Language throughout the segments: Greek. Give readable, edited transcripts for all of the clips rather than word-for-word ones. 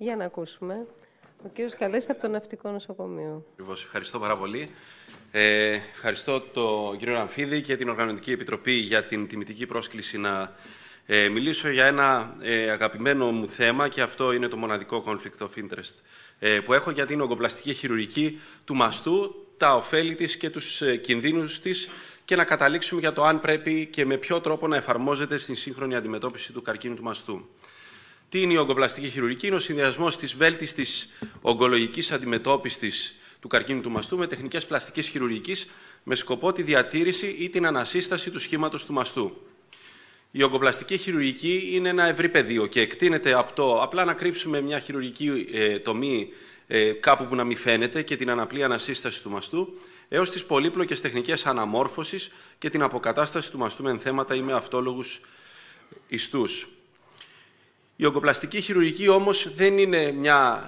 Για να ακούσουμε. Ο κύριος Καλέσης από το Ναυτικό Νοσοκομείο. Ακριβώς, ευχαριστώ πάρα πολύ. Ευχαριστώ τον κύριο Ραμφίδη και την Οργανωτική Επιτροπή για την τιμητική πρόσκληση να μιλήσω για ένα αγαπημένο μου θέμα, και αυτό είναι το μοναδικό conflict of interest που έχω για την ογκοπλαστική χειρουργική του μαστού, τα ωφέλη της και τους κινδύνους της, και να καταλήξουμε για το αν πρέπει και με ποιο τρόπο να εφαρμόζεται στην σύγχρονη αντιμετώπιση του καρκίνου του μαστού. Τι είναι η ογκοπλαστική χειρουργική? Είναι ο συνδυασμός της βέλτιστης ογκολογικής αντιμετώπισης του καρκίνου του μαστού με τεχνικές πλαστικής χειρουργικής με σκοπό τη διατήρηση ή την ανασύσταση του σχήματος του μαστού. Η ογκοπλαστική χειρουργική είναι ένα ευρύ πεδίο και εκτείνεται από το απλά να κρύψουμε μια χειρουργική τομή κάπου που να μην φαίνεται και την αναπλή ανασύσταση του μαστού, έως τις πολύπλοκες τεχνικές αναμόρφωσης και την αποκατάσταση του μαστού με ενθέματα ή με αυτόλογους ιστούς. Η ογκοπλαστική χειρουργική όμως δεν είναι μια,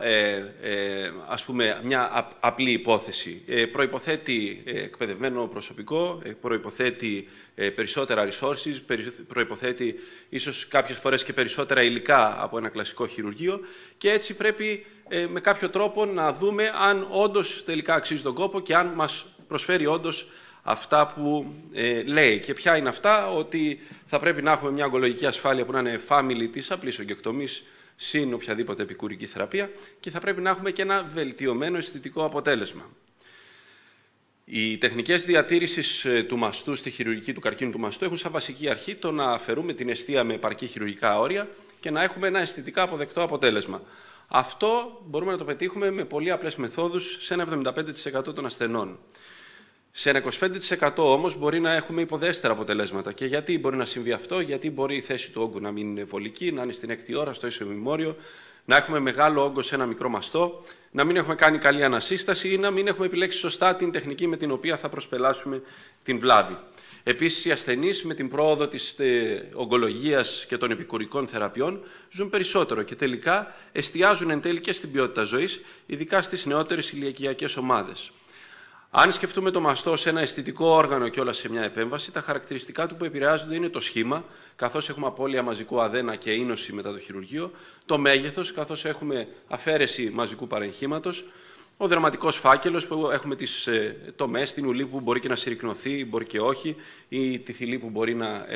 μια απλή υπόθεση. Προϋποθέτει εκπαιδευμένο προσωπικό, προϋποθέτει περισσότερα resources, προϋποθέτει ίσως κάποιες φορές και περισσότερα υλικά από ένα κλασικό χειρουργείο, και έτσι πρέπει με κάποιο τρόπο να δούμε αν όντως τελικά αξίζει τον κόπο και αν μας προσφέρει όντως αυτά που λέει. Και ποια είναι αυτά? Ότι θα πρέπει να έχουμε μια ογκολογική ασφάλεια που να είναι εφάμιλη της απλής ογκεκτομής συν οποιαδήποτε επικουρική θεραπεία, και θα πρέπει να έχουμε και ένα βελτιωμένο αισθητικό αποτέλεσμα. Οι τεχνικές διατήρησης του μαστού στη χειρουργική του καρκίνου του μαστού έχουν σαν βασική αρχή το να αφαιρούμε την αιστεία με επαρκή χειρουργικά όρια και να έχουμε ένα αισθητικά αποδεκτό αποτέλεσμα. Αυτό μπορούμε να το πετύχουμε με πολύ απλές μεθόδους σε ένα 75% των ασθενών. Σε ένα 25% όμως μπορεί να έχουμε υποδέστερα αποτελέσματα. Και γιατί μπορεί να συμβεί αυτό? Γιατί μπορεί η θέση του όγκου να μην είναι βολική, να είναι στην έκτη ώρα, στο ισομημόριο, να έχουμε μεγάλο όγκο σε ένα μικρό μαστό, να μην έχουμε κάνει καλή ανασύσταση ή να μην έχουμε επιλέξει σωστά την τεχνική με την οποία θα προσπελάσουμε την βλάβη. Επίσης, οι ασθενείς με την πρόοδο της ογκολογίας και των επικουρικών θεραπείων ζουν περισσότερο και τελικά εστιάζουν εν τέλει και στην ποιότητα ζωής, ειδικά στις νεότερες ηλικιακές ομάδες. Αν σκεφτούμε το μαστό ως ένα αισθητικό όργανο και όλα σε μια επέμβαση, τα χαρακτηριστικά του που επηρεάζονται είναι το σχήμα, καθώς έχουμε απώλεια μαζικού αδένα και είνωση μετά το χειρουργείο, το μέγεθος, καθώς έχουμε αφαίρεση μαζικού παρεγχήματος, ο δραματικός φάκελος που έχουμε τις τομές, την ουλή που μπορεί και να συρρικνωθεί, μπορεί και όχι, ή τη θηλή που μπορεί να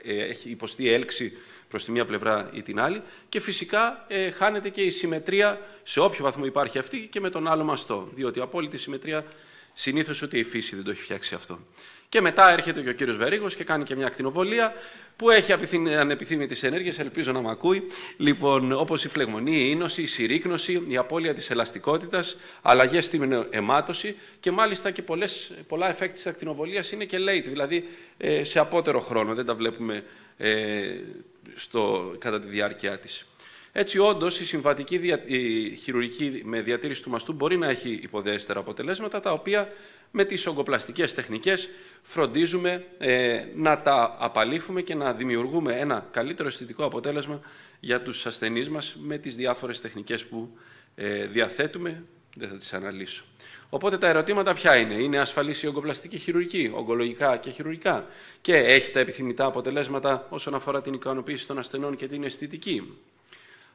έχει υποστεί έλξη προς τη μία πλευρά ή την άλλη, και φυσικά χάνεται και η συμμετρία σε όποιο βαθμό υπάρχει αυτή και με τον άλλο μαστό, διότι η απόλυτη συμμετρία συνήθως ούτε η φύση δεν το έχει φτιάξει αυτό. Και μετά έρχεται και ο κύριος Βερίγος και κάνει και μια ακτινοβολία που έχει ανεπιθύμητες ενέργειες, ελπίζω να μ' ακούει, λοιπόν, όπως η φλεγμονή, η είνωση, η συρρίκνωση, η απώλεια της ελαστικότητας, αλλαγές στην αιμάτωση, και μάλιστα και πολλά εφέκτη της ακτινοβολίας είναι και late, δηλαδή σε απότερο χρόνο, δεν τα βλέπουμε κατά τη διάρκεια της. Έτσι, όντως, η συμβατική χειρουργική με διατήρηση του μαστού μπορεί να έχει υποδέστερα αποτελέσματα, τα οποία με τις ογκοπλαστικές τεχνικές φροντίζουμε να τα απαλήφουμε και να δημιουργούμε ένα καλύτερο αισθητικό αποτέλεσμα για τους ασθενείς μας με τις διάφορες τεχνικές που διαθέτουμε. Δεν θα τις αναλύσω. Οπότε τα ερωτήματα ποια είναι? Είναι ασφαλής η ογκοπλαστική χειρουργική, ογκολογικά και χειρουργικά, και έχει τα επιθυμητά αποτελέσματα όσον αφορά την ικανοποίηση των ασθενών και την αισθητική?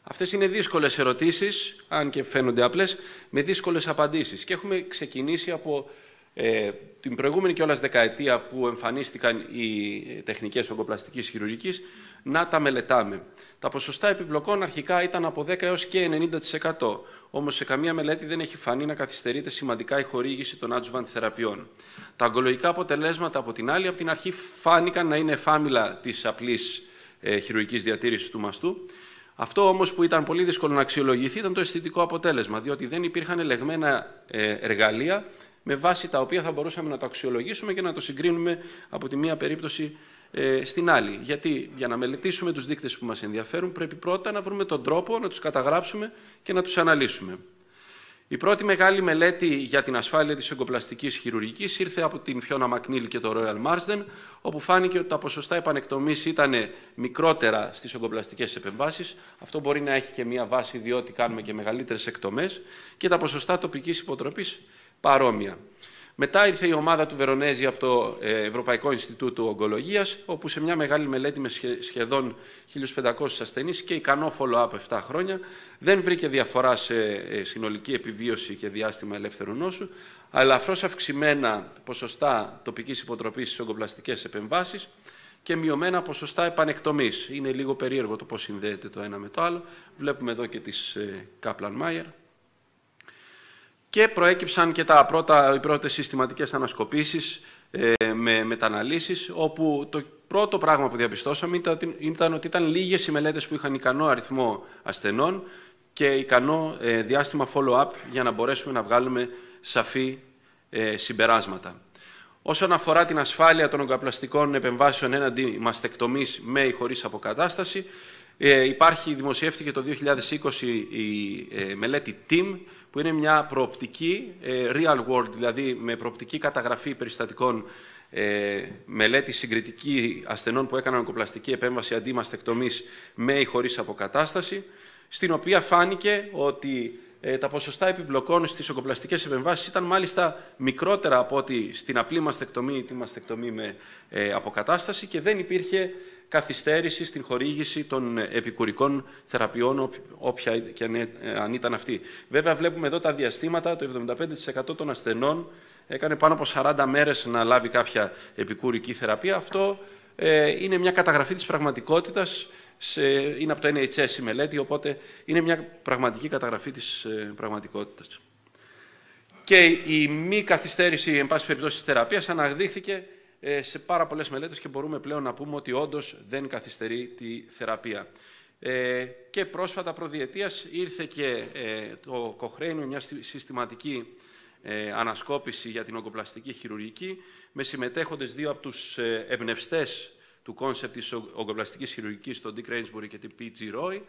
Αυτές είναι δύσκολες ερωτήσεις, αν και φαίνονται απλές, με δύσκολες απαντήσεις. Και έχουμε ξεκινήσει από την προηγούμενη κιόλας δεκαετία που εμφανίστηκαν οι τεχνικές ογκοπλαστικής χειρουργικής να τα μελετάμε. Τα ποσοστά επιπλοκών αρχικά ήταν από 10 έως και 90%. Όμως σε καμία μελέτη δεν έχει φανεί να καθυστερείται σημαντικά η χορήγηση των adjuvant θεραπείων. Τα ογκολογικά αποτελέσματα από την άλλη, από την αρχή φάνηκαν να είναι εφάμιλα της απλής χειρουργικής διατήρησης του μαστού. Αυτό όμως που ήταν πολύ δύσκολο να αξιολογηθεί ήταν το αισθητικό αποτέλεσμα, διότι δεν υπήρχαν ελεγμένα εργαλεία με βάση τα οποία θα μπορούσαμε να το αξιολογήσουμε και να το συγκρίνουμε από τη μία περίπτωση στην άλλη. Γιατί για να μελετήσουμε τους δείκτες που μας ενδιαφέρουν πρέπει πρώτα να βρούμε τον τρόπο να τους καταγράψουμε και να τους αναλύσουμε. Η πρώτη μεγάλη μελέτη για την ασφάλεια της ογκοπλαστικής χειρουργικής ήρθε από την Fiona McNeil και το Royal Marsden, όπου φάνηκε ότι τα ποσοστά επανεκτομής ήταν μικρότερα στις ογκοπλαστικές επεμβάσεις. Αυτό μπορεί να έχει και μία βάση, διότι κάνουμε και μεγαλύτερες εκτομές, και τα ποσοστά τοπικής υποτροπής παρόμοια. Μετά ήρθε η ομάδα του Βερονέζη από το Ευρωπαϊκό Ινστιτούτο Ογκολογίας, όπου σε μια μεγάλη μελέτη με σχεδόν 1.500 ασθενείς και ικανό follow-up 7 χρόνια, δεν βρήκε διαφορά σε συνολική επιβίωση και διάστημα ελεύθερου νόσου, αλλά ελαφρώς αυξημένα ποσοστά τοπικής υποτροπής στις ογκοπλαστικές επεμβάσεις και μειωμένα ποσοστά επανεκτομής. Είναι λίγο περίεργο το πώς συνδέεται το ένα με το άλλο. Βλέπουμε εδώ και τις Kaplan-Meier. Και προέκυψαν και οι πρώτες συστηματικές ανασκοπήσεις με μεταναλύσεις, όπου το πρώτο πράγμα που διαπιστώσαμε ήταν ότι ήταν λίγες οι μελέτες που είχαν ικανό αριθμό ασθενών και ικανό διάστημα follow-up για να μπορέσουμε να βγάλουμε σαφή συμπεράσματα. Όσον αφορά την ασφάλεια των ογκαπλαστικών επεμβάσεων έναντι μαστεκτομής με ή χωρίς αποκατάσταση, δημοσιεύτηκε το 2020 η μελέτη TIM, που είναι μια προοπτική, real world, δηλαδή με προοπτική καταγραφή περιστατικών, μελέτη συγκριτική ασθενών που έκαναν ογκοπλαστική επέμβαση αντί μαστεκτομής με ή χωρίς αποκατάσταση, στην οποία φάνηκε ότι τα ποσοστά επιπλοκών στις ογκοπλαστικές επεμβάσεις ήταν μάλιστα μικρότερα από ότι στην απλή μαστεκτομή ή τη μαστεκτομή με αποκατάσταση και δεν υπήρχε καθυστέρηση στην χορήγηση των επικουρικών θεραπείων, όποια και αν ήταν αυτή. Βέβαια, βλέπουμε εδώ τα διαστήματα, το 75% των ασθενών έκανε πάνω από 40 μέρες να λάβει κάποια επικουρική θεραπεία. Αυτό είναι μια καταγραφή της πραγματικότητας, είναι από το NHS η μελέτη, οπότε είναι μια πραγματική καταγραφή της πραγματικότητας. Και η μη καθυστέρηση, εν πάση περιπτώσει, της θεραπείας αναδείχθηκε σε πάρα πολλές μελέτες και μπορούμε πλέον να πούμε ότι όντως δεν καθυστερεί τη θεραπεία. Και πρόσφατα προδιετίας ήρθε και το Cochrane με μια συστηματική ανασκόπηση για την ογκοπλαστική χειρουργική με συμμετέχοντες δύο από τους εμπνευστές του κόνσεπτ της ογκοπλαστικής χειρουργικής, τον Dick Rainsbury και την P.G. Roy,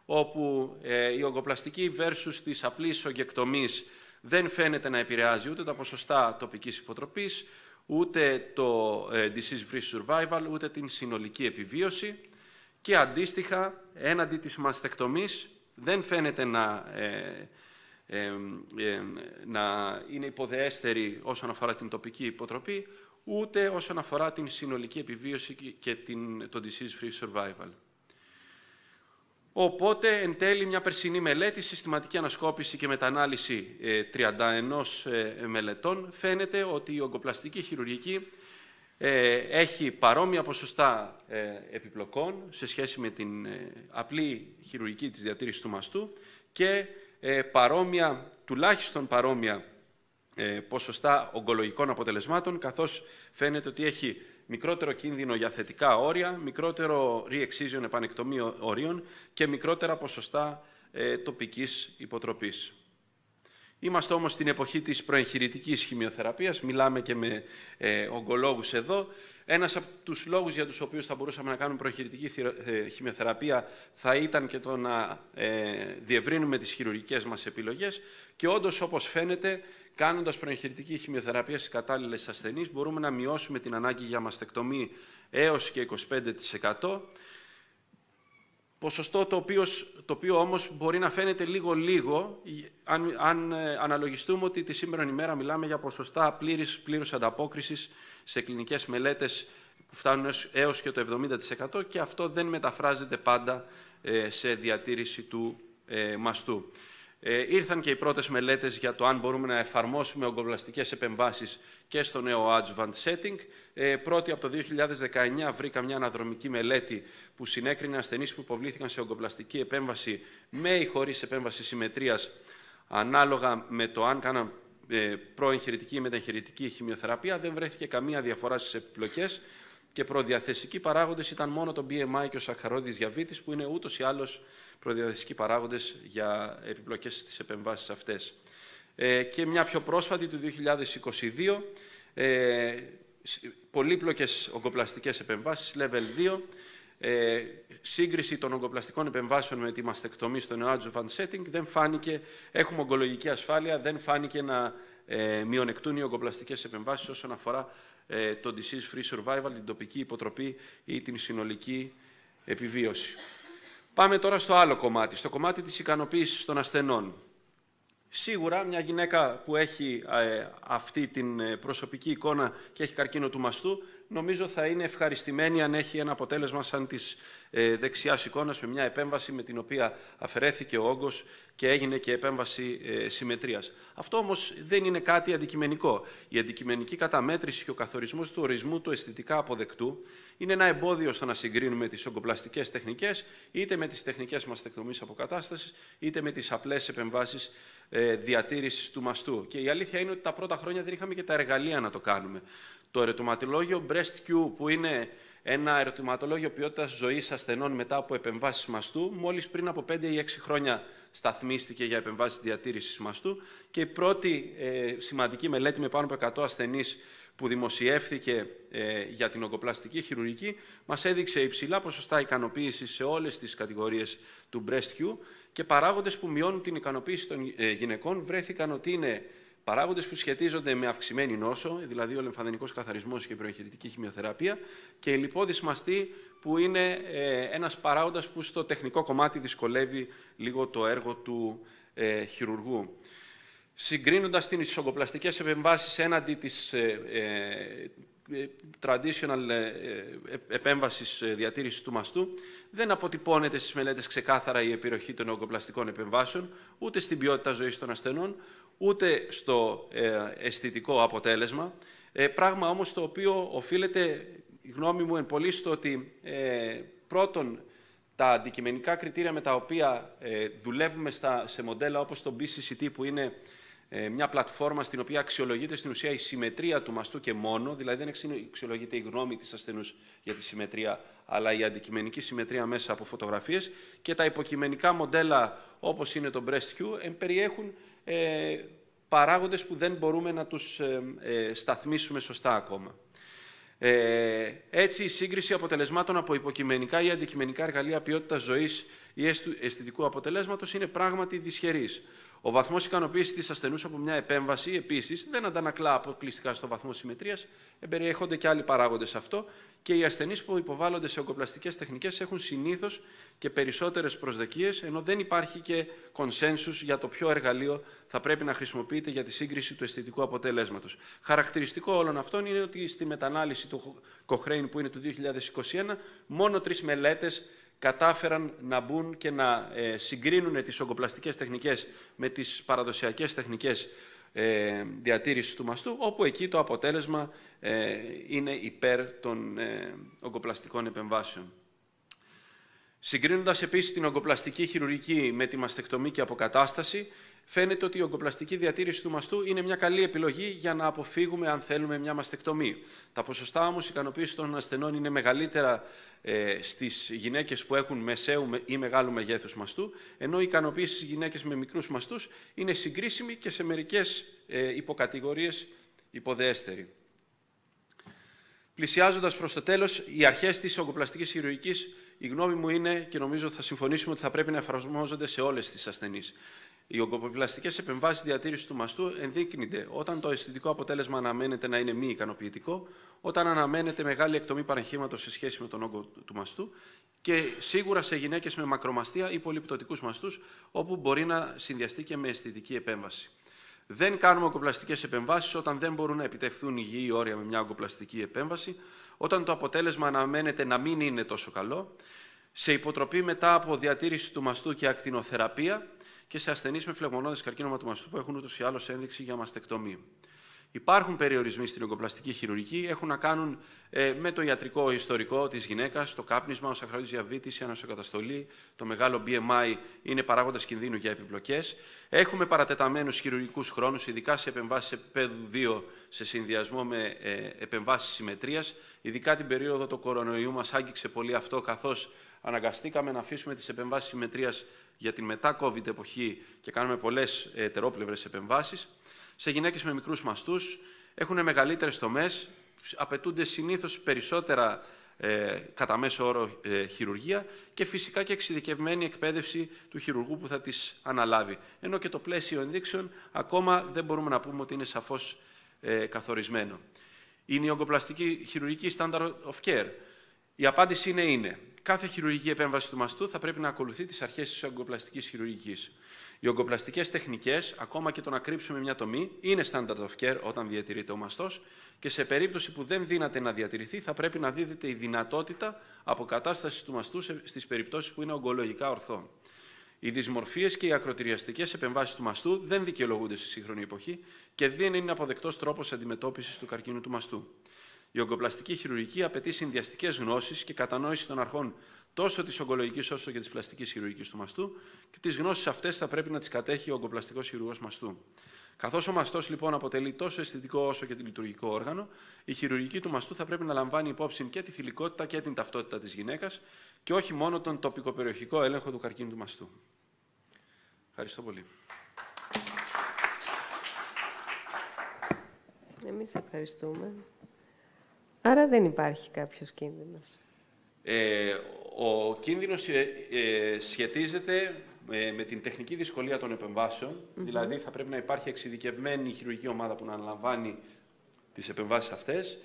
όπου η ογκοπλαστική versus της απλής ογκεκτομής δεν φαίνεται να επηρεάζει ούτε τα ποσοστά τοπικής υποτροπής, ούτε το disease-free survival, ούτε την συνολική επιβίωση και αντίστοιχα έναντι της μαστεκτομής δεν φαίνεται να είναι υποδεέστερη όσον αφορά την τοπική υποτροπή, ούτε όσον αφορά την συνολική επιβίωση και το disease-free survival. Οπότε, εν τέλει, μια περσινή μελέτη, συστηματική ανασκόπηση και μετανάλυση 31 μελετών, φαίνεται ότι η ογκοπλαστική χειρουργική έχει παρόμοια ποσοστά επιπλοκών σε σχέση με την απλή χειρουργική της διατήρησης του μαστού και τουλάχιστον παρόμοια ποσοστά ογκολογικών αποτελεσμάτων, καθώς φαίνεται ότι έχει μικρότερο κίνδυνο για θετικά όρια, μικρότερο re-excision επανεκτομή ορίων και μικρότερα ποσοστά τοπικής υποτροπής. Είμαστε όμως στην εποχή της προεγχειρητικής χημειοθεραπείας, μιλάμε και με ογκολόγους εδώ. Ένας από τους λόγους για τους οποίους θα μπορούσαμε να κάνουμε προεγχειρητική χημειοθεραπεία θα ήταν και το να διευρύνουμε τις χειρουργικές μας επιλογές και όντως, όπως φαίνεται, κάνοντας προεγχειρητική χημειοθεραπεία στις κατάλληλες ασθενείς, μπορούμε να μειώσουμε την ανάγκη για μαστεκτομή έως και 25%. Ποσοστό το οποίο όμως μπορεί να φαίνεται λίγο, αν αναλογιστούμε ότι τη σήμερον ημέρα μιλάμε για ποσοστά πλήρους ανταπόκρισης σε κλινικές μελέτες που φτάνουν έως και το 70% και αυτό δεν μεταφράζεται πάντα σε διατήρηση του μαστού. Ήρθαν και οι πρώτες μελέτες για το αν μπορούμε να εφαρμόσουμε ογκοπλαστικές επεμβάσεις και στο neo-adjuvant setting. Πρώτη από το 2019 βρήκα μια αναδρομική μελέτη που συνέκρινε ασθενείς που υποβλήθηκαν σε ογκοπλαστική επέμβαση με ή χωρίς επέμβαση συμμετρίας, ανάλογα με το αν κάναν προεγχειρητική ή μεταγχειρητική χημειοθεραπεία. Δεν βρέθηκε καμία διαφορά στις επιπλοκές και προδιαθεσικοί παράγοντες ήταν μόνο το BMI και ο σακχαρώδης διαβήτης, που είναι ούτως ή άλλως προδιαθεσικοί παράγοντες για επιπλοκές στις επεμβάσεις αυτές. Και μια πιο πρόσφατη του 2022, πολύπλοκες ογκοπλαστικές επεμβάσεις, level 2, σύγκριση των ογκοπλαστικών επεμβάσεων με τη μαστεκτομή στο neoadjuvant setting, δεν φάνηκε, έχουμε ογκολογική ασφάλεια, δεν φάνηκε να μειονεκτούν οι ογκοπλαστικές επεμβάσεις όσον αφορά το disease-free survival, την τοπική υποτροπή ή την συνολική επιβίωση. Πάμε τώρα στο άλλο κομμάτι, στο κομμάτι της ικανοποίησης των ασθενών. Σίγουρα μια γυναίκα που έχει αυτή την προσωπική εικόνα και έχει καρκίνο του μαστού, νομίζω θα είναι ευχαριστημένη αν έχει ένα αποτέλεσμα σαν της δεξιάς εικόνας, με μια επέμβαση με την οποία αφαιρέθηκε ο όγκος και έγινε και επέμβαση συμμετρίας. Αυτό όμως δεν είναι κάτι αντικειμενικό. Η αντικειμενική καταμέτρηση και ο καθορισμός του ορισμού του αισθητικά αποδεκτού είναι ένα εμπόδιο στο να συγκρίνουμε τις ογκοπλαστικές τεχνικές, είτε με τις τεχνικές μαστεκτομής αποκατάστασης, είτε με τις απλές επεμβάσεις διατήρησης του μαστού. Και η αλήθεια είναι ότι τα πρώτα χρόνια δεν είχαμε και τα εργαλεία να το κάνουμε. Το ερωτηματολόγιο BreastQ, που είναι ένα ερωτηματολόγιο ποιότητας ζωής ασθενών μετά από επεμβάσεις μαστού, μόλις πριν από 5 ή 6 χρόνια σταθμίστηκε για επεμβάσεις διατήρησης μαστού και η πρώτη σημαντική μελέτη με πάνω από 100 ασθενείς που δημοσιεύθηκε για την ογκοπλαστική χειρουργική μας έδειξε υψηλά ποσοστά ικανοποίησης σε όλες τις κατηγορίες του BreastQ και παράγοντες που μειώνουν την ικανοποίηση των γυναικών βρέθηκαν ότι είναι παράγοντες που σχετίζονται με αυξημένη νόσο, δηλαδή ο λεμφαδενικός καθαρισμός και η προεγχειρητική χημειοθεραπεία, και η λιπώδης μαστή, που είναι ένας παράγοντας που στο τεχνικό κομμάτι δυσκολεύει λίγο το έργο του χειρουργού. Συγκρίνοντας τις ογκοπλαστικές επεμβάσεις έναντι της traditional επέμβασης διατήρησης του μαστού, δεν αποτυπώνεται στις μελέτες ξεκάθαρα η επιρροχή των ογκοπλαστικών επεμβάσεων, ούτε στην ποιότητα ζωής των ασθενών, ούτε στο αισθητικό αποτέλεσμα. Πράγμα όμως το οποίο οφείλεται, η γνώμη μου εν πολύ, στο ότι πρώτον, τα αντικειμενικά κριτήρια με τα οποία δουλεύουμε σε μοντέλα όπως το BCCT, που είναι μια πλατφόρμα στην οποία αξιολογείται στην ουσία η συμμετρία του μαστού και μόνο, δηλαδή δεν αξιολογείται η γνώμη της ασθενούς για τη συμμετρία, αλλά η αντικειμενική συμμετρία μέσα από φωτογραφίες, και τα υποκειμενικά μοντέλα όπως είναι το BreastQ περιέχουν παράγοντες που δεν μπορούμε να τους σταθμίσουμε σωστά ακόμα. Έτσι, η σύγκριση αποτελεσμάτων από υποκειμενικά ή αντικειμενικά εργαλεία ποιότητας ζωής ή αισθητικού αποτελέσματος είναι πράγματι δυσχερής. Ο βαθμός ικανοποίησης της ασθενούς από μια επέμβαση, επίσης, δεν αντανακλά αποκλειστικά στο βαθμό συμμετρίας, περιέχονται και άλλοι παράγοντες σε αυτό, και οι ασθενείς που υποβάλλονται σε ογκοπλαστικές τεχνικές έχουν συνήθως και περισσότερες προσδοκίες, ενώ δεν υπάρχει και κονσένσους για το ποιο εργαλείο θα πρέπει να χρησιμοποιείται για τη σύγκριση του αισθητικού αποτελέσματος. Χαρακτηριστικό όλων αυτών είναι ότι στη μετανάλυση του Cochrane, που είναι του 2021, μόνο 3 μελέτες κατάφεραν να μπουν και να συγκρίνουν τις ογκοπλαστικές τεχνικές με τις παραδοσιακές τεχνικές διατήρησης του μαστού, όπου εκεί το αποτέλεσμα είναι υπέρ των ογκοπλαστικών επεμβάσεων. Συγκρίνοντας επίσης την ογκοπλαστική χειρουργική με τη μαστεκτομή και αποκατάσταση, φαίνεται ότι η ογκοπλαστική διατήρηση του μαστού είναι μια καλή επιλογή για να αποφύγουμε, αν θέλουμε, μια μαστεκτομή. Τα ποσοστά όμως ικανοποίησης των ασθενών είναι μεγαλύτερα στις γυναίκες που έχουν μεσαίου ή μεγάλου μεγέθους μαστού, ενώ η ικανοποίηση στις γυναίκες με μικρούς μαστούς είναι συγκρίσιμη και σε μερικές υποκατηγορίες υποδέστερη. Πλησιάζοντας προς το τέλος, οι αρχές της ογκοπλαστικής χειρουργικής, η γνώμη μου είναι, και νομίζω θα συμφωνήσουμε, ότι θα πρέπει να εφαρμόζονται σε όλες τις ασθενείς. Οι ογκοπλαστικές επεμβάσεις διατήρησης του μαστού ενδείκνυνται όταν το αισθητικό αποτέλεσμα αναμένεται να είναι μη ικανοποιητικό, όταν αναμένεται μεγάλη εκτομή παραγχήματος σε σχέση με τον όγκο του μαστού, και σίγουρα σε γυναίκες με μακρομαστία ή πολυπτωτικούς μαστούς, όπου μπορεί να συνδυαστεί και με αισθητική επέμβαση. Δεν κάνουμε ογκοπλαστικές επεμβάσεις όταν δεν μπορούν να επιτευχθούν υγιή όρια με μια ογκοπλαστική επέμβαση, όταν το αποτέλεσμα αναμένεται να μην είναι τόσο καλό, σε υποτροπή μετά από διατήρηση του μαστού και ακτινοθεραπεία, και σε ασθενείς με φλεγμονώδες καρκίνωμα του μαστού που έχουν ούτως ή άλλως ένδειξη για μαστεκτομή. Υπάρχουν περιορισμοί στην ογκοπλαστική χειρουργική, έχουν να κάνουν με το ιατρικό ιστορικό της γυναίκας, το κάπνισμα, ο σαχαροειδής διαβήτης, η ανοσοκαταστολή, το μεγάλο BMI είναι παράγοντας κινδύνου για επιπλοκές. Έχουμε παρατεταμένους χειρουργικούς χρόνους, ειδικά σε επεμβάσεις επίπεδου 2 σε συνδυασμό με επεμβάσεις συμμετρίας. Ειδικά την περίοδο του κορονοϊού μας άγγιξε πολύ αυτό, καθώς αναγκαστήκαμε να αφήσουμε τις επεμβάσεις συμμετρίας για την μετά-COVID εποχή και κάνουμε πολλές ετερόπλευρες επεμβάσεις. Σε γυναίκες με μικρούς μαστούς έχουν μεγαλύτερες τομές, απαιτούνται συνήθως περισσότερα κατά μέσο όρο χειρουργία και φυσικά και εξειδικευμένη εκπαίδευση του χειρουργού που θα τις αναλάβει. Ενώ και το πλαίσιο ενδείξεων ακόμα δεν μπορούμε να πούμε ότι είναι σαφώς καθορισμένο. Είναι η ογκοπλαστική χειρουργική standard of care? Η απάντηση είναι. κάθε χειρουργική επέμβαση του μαστού θα πρέπει να ακολουθεί τις αρχές της ογκοπλαστικής χειρουργικής. Οι ογκοπλαστικές τεχνικές, ακόμα και το να κρύψουμε μια τομή, είναι standard of care όταν διατηρείται ο μαστός και σε περίπτωση που δεν δύναται να διατηρηθεί, θα πρέπει να δίδεται η δυνατότητα αποκατάστασης του μαστού στις περιπτώσεις που είναι ογκολογικά ορθό. Οι δυσμορφίες και οι ακροτηριαστικές επεμβάσεις του μαστού δεν δικαιολογούνται στη σύγχρονη εποχή και δεν είναι αποδεκτός τρόπος αντιμετώπισης του καρκίνου του μαστού. Η ογκοπλαστική χειρουργική απαιτεί συνδυαστικές γνώσεις και κατανόηση των αρχών τόσο της ογκολογικής όσο και της πλαστικής χειρουργικής του μαστού και τις γνώσεις αυτές θα πρέπει να τις κατέχει ο ογκοπλαστικός χειρουργός μαστού. Καθώς ο μαστός λοιπόν αποτελεί τόσο αισθητικό όσο και λειτουργικό όργανο, η χειρουργική του μαστού θα πρέπει να λαμβάνει υπόψη και τη θηλυκότητα και την ταυτότητα της γυναίκας και όχι μόνο τον τοπικοπεριοχικό έλεγχο του καρκίνου του μαστού. Ευχαριστώ πολύ. Εμείς ευχαριστούμε. Άρα δεν υπάρχει κάποιος κίνδυνος. Ο κίνδυνος σχετίζεται με την τεχνική δυσκολία των επεμβάσεων. Δηλαδή θα πρέπει να υπάρχει εξειδικευμένη χειρουργική ομάδα που να αναλαμβάνει τις επεμβάσεις αυτές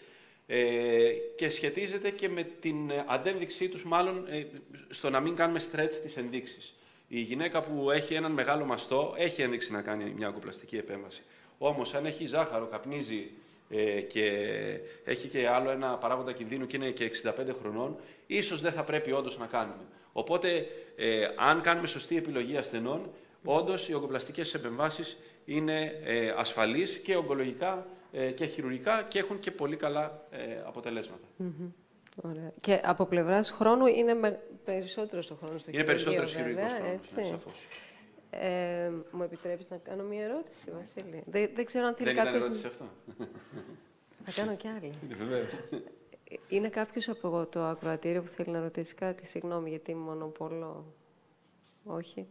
και σχετίζεται και με την αντένδειξή τους, μάλλον στο να μην κάνουμε stretch τις ενδείξεις. Η γυναίκα που έχει έναν μεγάλο μαστό έχει ένδειξη να κάνει μια ογκοπλαστική επέμβαση. Όμως αν έχει ζάχαρο, καπνίζει και έχει και άλλο ένα παράγοντα κινδύνου και είναι και 65 χρονών, ίσως δεν θα πρέπει όντως να κάνουμε. Οπότε, αν κάνουμε σωστή επιλογή ασθενών, όντως οι ογκοπλαστικές επεμβάσεις είναι ασφαλείς και ογκολογικά και χειρουργικά και έχουν και πολύ καλά αποτελέσματα. Ωραία. Και από πλευράς χρόνου είναι περισσότερος ο χρόνος στο χειρουργείο. Είναι περισσότερος χειρουργικός χρόνος, ναι, σαφώς. Μου επιτρέπεις να κάνω μια ερώτηση, Βασίλη? Δεν ξέρω αν θέλει κάποιος... κάποιος... Δεν ήταν ερώτηση αυτό. Θα κάνω κι άλλη. Βεβαίως. Είναι κάποιος από το ακροατήριο που θέλει να ρωτήσει κάτι? Συγγνώμη, γιατί μονοπολώ. Όχι.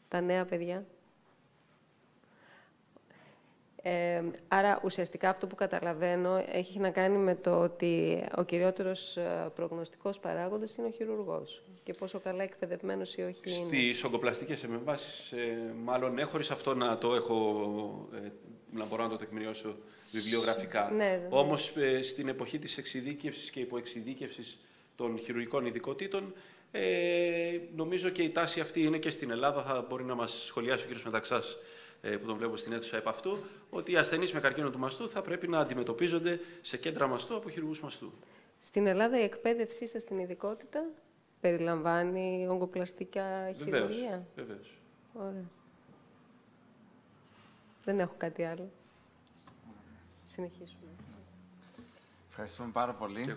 Τα νέα παιδιά. Άρα, ουσιαστικά αυτό που καταλαβαίνω έχει να κάνει με το ότι ο κυριότερος προγνωστικός παράγοντας είναι ο χειρουργός και πόσο καλά εκπαιδευμένος ή όχι είναι. Στις ογκοπλαστικές επεμβάσεις, μάλλον χωρίς αυτό να το έχω, να μπορώ να το τεκμηριώσω βιβλιογραφικά. Ναι. Όμως, στην εποχή της εξειδίκευσης και υποεξειδίκευσης των χειρουργικών ειδικοτήτων, νομίζω και η τάση αυτή είναι και στην Ελλάδα. Θα μπορεί να μας σχολιάσει ο κ. Μεταξάς, που τον βλέπω στην αίθουσα επ' αυτού, ότι οι ασθενείς με καρκίνο του μαστού θα πρέπει να αντιμετωπίζονται σε κέντρα μαστού από χειρουργούς μαστού. Στην Ελλάδα η εκπαίδευσή σας στην ειδικότητα περιλαμβάνει ογκοπλαστικά χειρουργία? Βεβαίως. Ωραία. Δεν έχω κάτι άλλο. Συνεχίσουμε. Ευχαριστούμε πάρα πολύ.